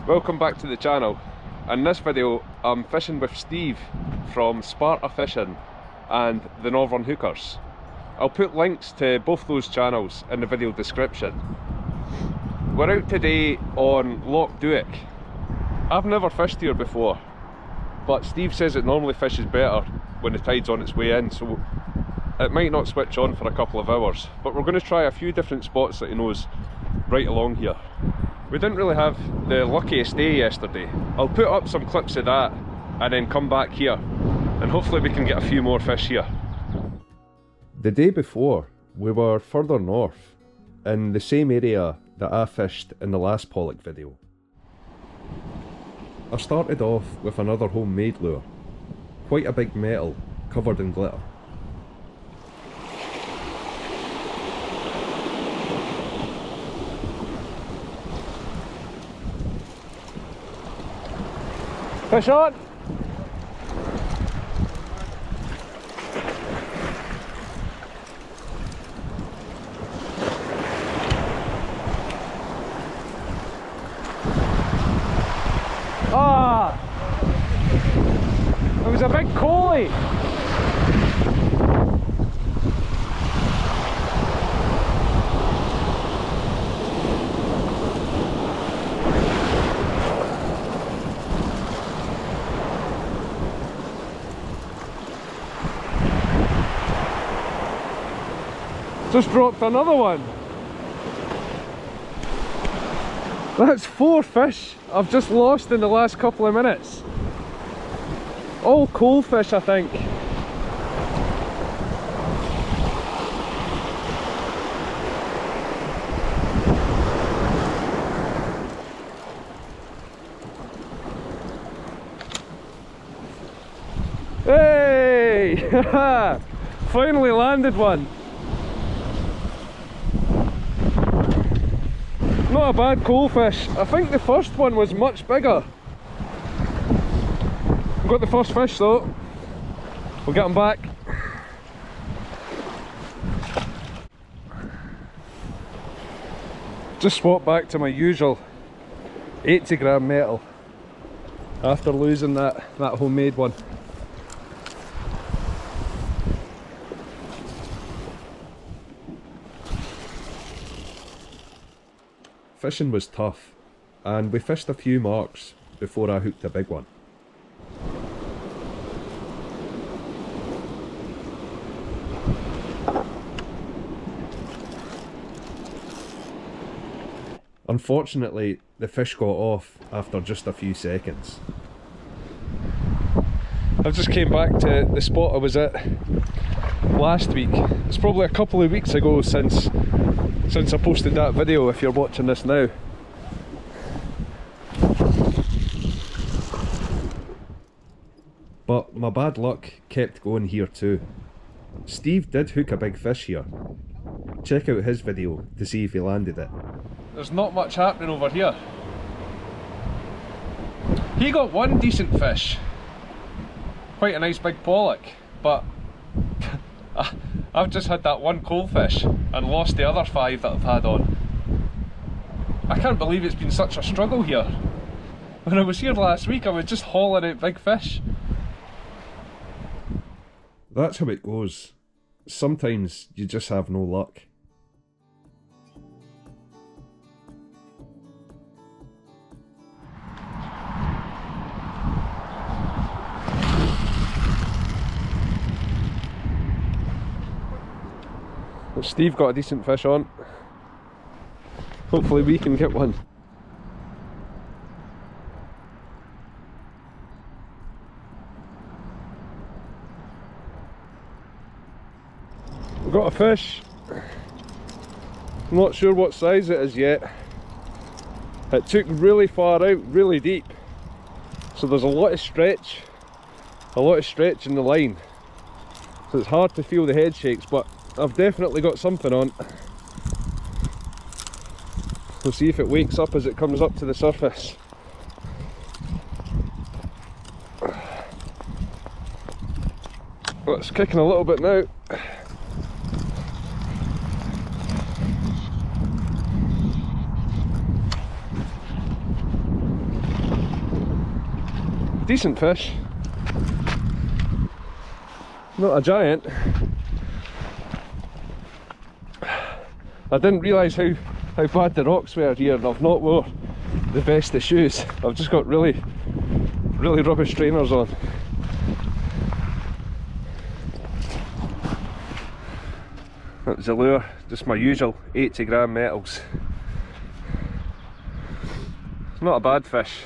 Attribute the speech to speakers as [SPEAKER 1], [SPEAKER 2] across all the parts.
[SPEAKER 1] Welcome back to the channel. In this video I'm fishing with Steve from Sparta Fishing and the Northern Hookers. I'll put links to both those channels in the video description. We're out today on Loch Duich. I've never fished here before, but Steve says it normally fishes better when the tide's on its way in, so it might not switch on for a couple of hours, but we're going to try a few different spots that he knows right along here. We didn't really have the luckiest day yesterday. I'll put up some clips of that and then come back here and hopefully we can get a few more fish here. The day before we were further north in the same area that I fished in the last Pollock video. I started off with another homemade lure, quite a big metal covered in glitter. Fish on! Ah! It was a big collie! Just dropped another one. That's 4 fish I've just lost in the last couple of minutes. All coal fish, I think. Hey! Finally landed one. Not a bad coal fish. I think the first one was much bigger. We've got the first fish though. We'll get him back. Just swapped back to my usual 80-gram metal after losing that homemade one. Fishing was tough, and we fished a few marks before I hooked a big one. Unfortunately, the fish got off after just a few seconds. I've just came back to the spot I was at last week. It's probably a couple of weeks ago since I posted that video, if you're watching this now. But my bad luck kept going here too. Steve did hook a big fish here. Check out his video to see if he landed it. There's not much happening over here. He got one decent fish. Quite a nice big pollock, but I've just had that one coal fish and lost the other 5 that I've had on. I can't believe it's been such a struggle here. When I was here last week I was just hauling out big fish. That's how it goes. Sometimes you just have no luck. But Steve got a decent fish on. Hopefully we can get one. We've got a fish. I'm not sure what size it is yet. It took really far out, really deep. So there's a lot of stretch in the line. So it's hard to feel the head shakes, but I've definitely got something on. We'll see if it wakes up as it comes up to the surface. Well, it's kicking a little bit now. Decent fish. Not a giant. I didn't realise how bad the rocks were here, and I've not wore the best of shoes. I've just got really rubbish trainers on. That was the lure, just my usual 80-gram metals. It's not a bad fish,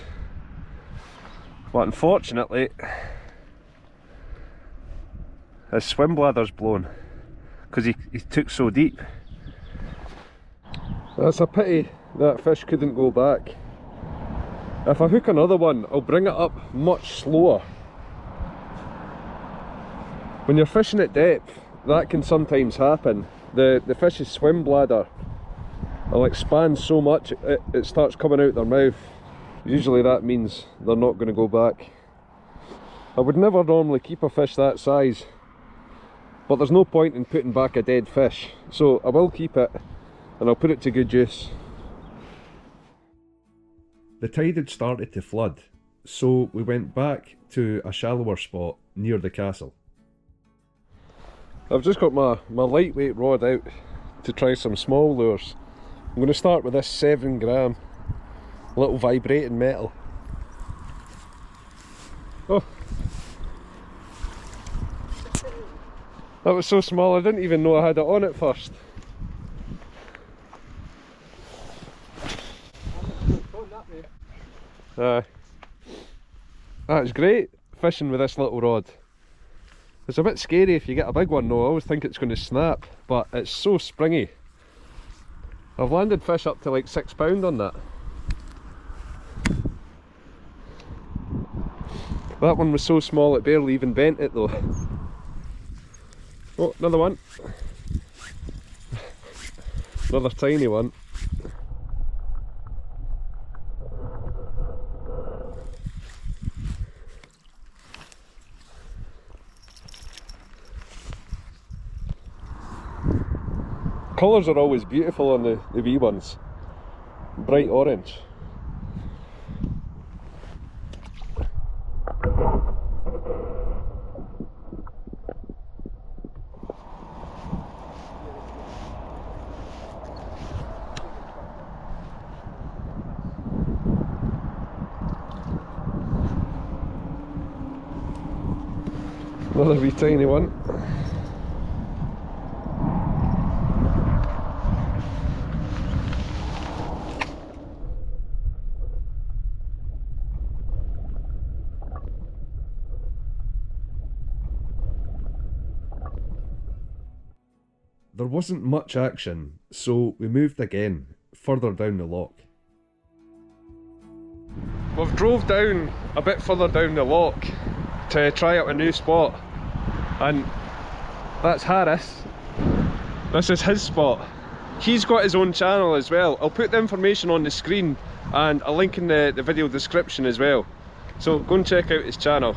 [SPEAKER 1] but unfortunately his swim bladder's blown because he took so deep. That's a pity that fish couldn't go back. If I hook another one, I'll bring it up much slower. When you're fishing at depth, that can sometimes happen. The fish's swim bladder will expand so much it starts coming out their mouth. Usually that means they're not going to go back. I would never normally keep a fish that size, but there's no point in putting back a dead fish, so I will keep it and I'll put it to good use. The tide had started to flood, so we went back to a shallower spot near the castle. I've just got my lightweight rod out to try some small lures. I'm going to start with this 7-gram little vibrating metal. Oh, that was so small I didn't even know I had it on at first. That's great fishing with this little rod. It's a bit scary if you get a big one though. I always think it's going to snap, but it's so springy. I've landed fish up to like £6 on that. That one was so small it barely even bent it though. Oh, another one. Another tiny one. Colours are always beautiful on the wee ones. Bright orange. Another wee tiny one. There wasn't much action, so we moved again, further down the loch. We've drove down a bit further down the loch to try out a new spot, and that's Harris. This is his spot. He's got his own channel as well. I'll put the information on the screen and a link in the video description as well, so go and check out his channel.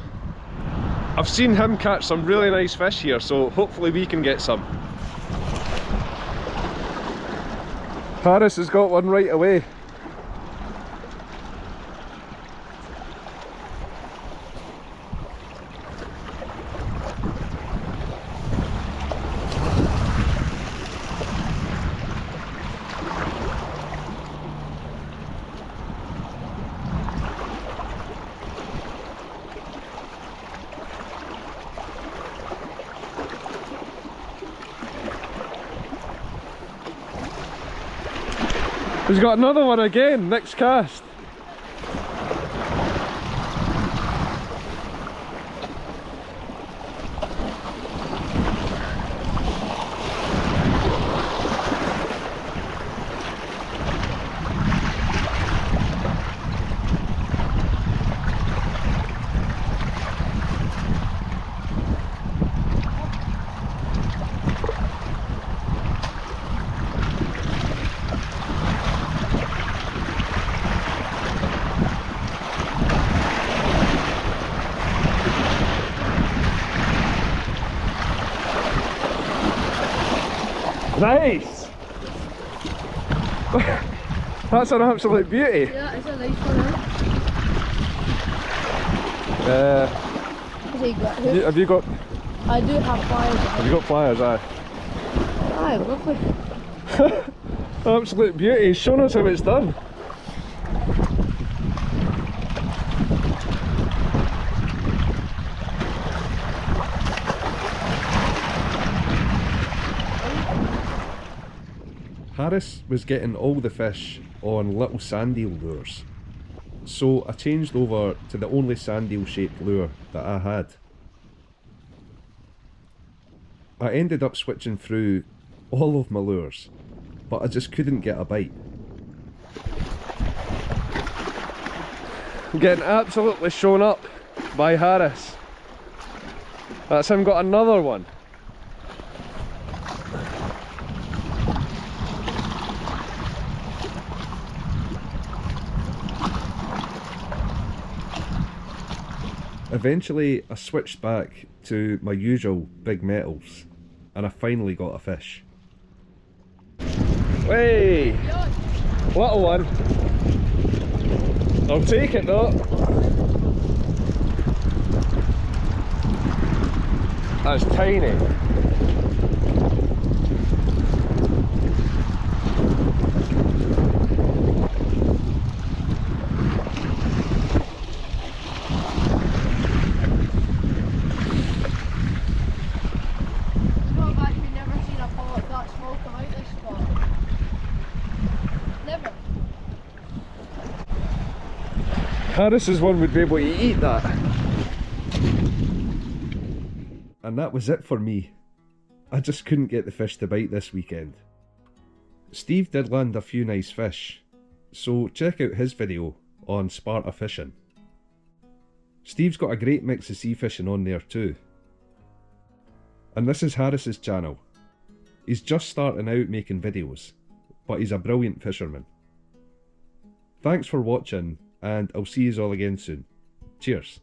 [SPEAKER 1] I've seen him catch some really nice fish here, so hopefully we can get some. Harris has got one right away. He's got another one again, next cast. Nice! That's an absolute beauty.
[SPEAKER 2] Yeah, it's a nice one, Has he got who?
[SPEAKER 1] have you got
[SPEAKER 2] I do have pliers.
[SPEAKER 1] have you got pliers? Aye.
[SPEAKER 2] Aye, lovely.
[SPEAKER 1] Absolute beauty. He's shown us how it's done. Harris was getting all the fish on little sandeel lures, so I changed over to the only sandeel shaped lure that I had. I ended up switching through all of my lures, but I just couldn't get a bite. Getting absolutely shown up by Harris. That's him got another one. Eventually I switched back to my usual big metals and I finally got a fish. Hey! Little one. I'll take it though. That's tiny.
[SPEAKER 2] I've actually never seen a pollock that small come out this spot. Never.
[SPEAKER 1] Harris's one would be able to eat that. And that was it for me. I just couldn't get the fish to bite this weekend. Steve did land a few nice fish, so check out his video on Sparta fishing. Steve's got a great mix of sea fishing on there too. And this is Harris's channel. He's just starting out making videos, but he's a brilliant fisherman. Thanks for watching, and I'll see you all again soon. Cheers.